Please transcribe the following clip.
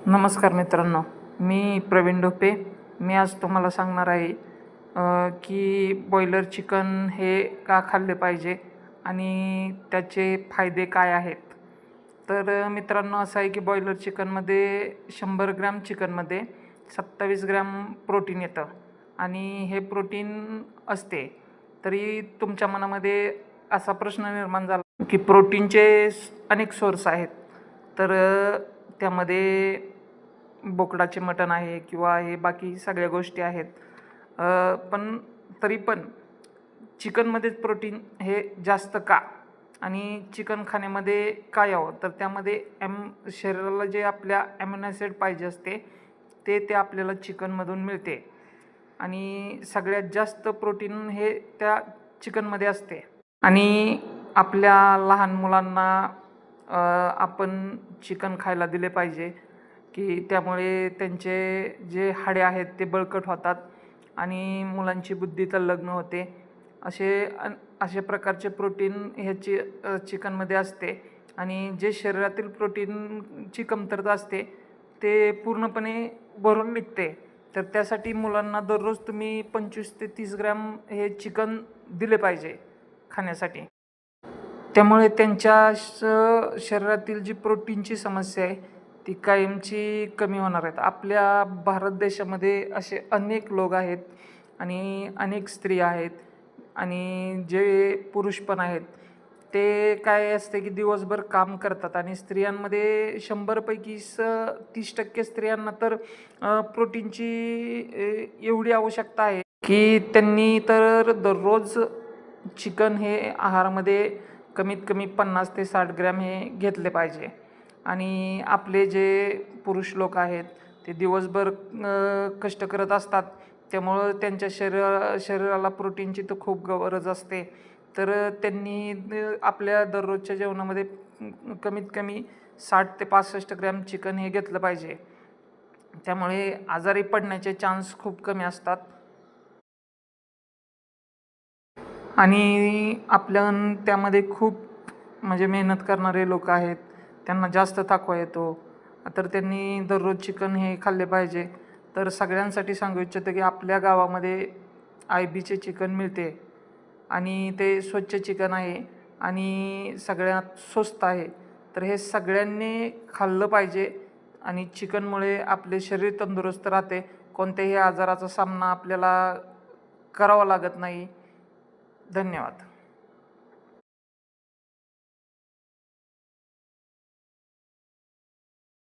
नमस्कार मित्रांनो, मी प्रवीण ढोपे. मी आज तुम्हाला सांगणार आहे की बॉयलर चिकन हे का खाल्ले पाहिजे आणि त्याचे फायदे काय आहेत. तर मित्रांनो, असं आहे की बॉयलर चिकनमध्ये 100 ग्रॅम चिकनमध्ये 27 ग्रॅम प्रोटीन येतं आणि हे प्रोटीन असते. तरी तुमच्या मनामध्ये असा प्रश्न निर्माण झाला की प्रोटीनचे अनेक सोर्स आहेत. तर त्यामध्ये बोकडाचे मटण आहे किंवा हे बाकी सगळ्या गोष्टी आहेत. पण तरी पण चिकनमध्येच प्रोटीन हे जास्त का आणि चिकन खाण्यामध्ये काय यावं, तर त्यामध्ये शरीराला जे आपल्या ॲमिनो ॲसिड पाहिजे असते ते आपल्याला चिकनमधून मिळते आणि सगळ्यात जास्त प्रोटीन हे त्या चिकनमध्ये असते. आणि आपल्या लहान मुलांना आपण चिकन खायला दिले पाहिजे की त्यामुळे त्यांचे जे हाडे आहेत ते बळकट होतात आणि मुलांची बुद्धी तल्लग्न होते. असे प्रकारचे प्रोटीन ह्याची चिकनमध्ये असते आणि जे शरीरातील प्रोटीनची कमतरता असते ते पूर्णपणे भरून निघते. तर त्यासाठी मुलांना दररोज तुम्ही 25 ते 30 ग्रॅम हे चिकन दिले पाहिजे खाण्यासाठी. त्यामुळे त्यांच्या शरीरातील जी प्रोटीनची समस्या आहे ती कायमची कमी होणार आहेत. आपल्या भारत देशामध्ये असे अनेक लोक आहेत आणि अनेक स्त्रिया आहेत आणि जे पुरुष पण आहेत. ते काय असते की दिवसभर काम करतात आणि स्त्रियांमध्ये 100पैकी 30% स्त्रियांना तर प्रोटीनची एवढी आवश्यकता आहे की त्यांनी तर दररोज चिकन हे आहारामध्ये कमीत कमी 50 ते 60 ग्रॅम हे घेतले पाहिजे. आणि आपले जे पुरुष लोक आहेत ते दिवसभर कष्ट करत असतात, त्यामुळं त्यांच्या शरीराला प्रोटीनची तर खूप गरज असते. तर त्यांनी आपल्या दररोजच्या जेवणामध्ये कमीत कमी 60 ते 65 ग्रॅम चिकन हे घेतलं पाहिजे. त्यामुळे आजारी पडण्याचे चान्स खूप कमी असतात. आणि त्यामध्ये खूप म्हणजे मेहनत करणारे लोक आहेत, त्यांना जास्त थकवा येतो. तर त्यांनी दररोज चिकन हे खाल्ले पाहिजे. तर सगळ्यांसाठी सांगू इच्छितो की आपल्या गावामध्ये IBचे चिकन मिळते आणि ते स्वच्छ चिकन आहे आणि सगळ्यात स्वस्त आहे. तर हे सगळ्यांनी खाल्लं पाहिजे आणि चिकनमुळे आपले शरीर तंदुरुस्त राहते. कोणत्याही आजाराचा सामना आपल्याला करावा लागत नाही. धन्यवाद.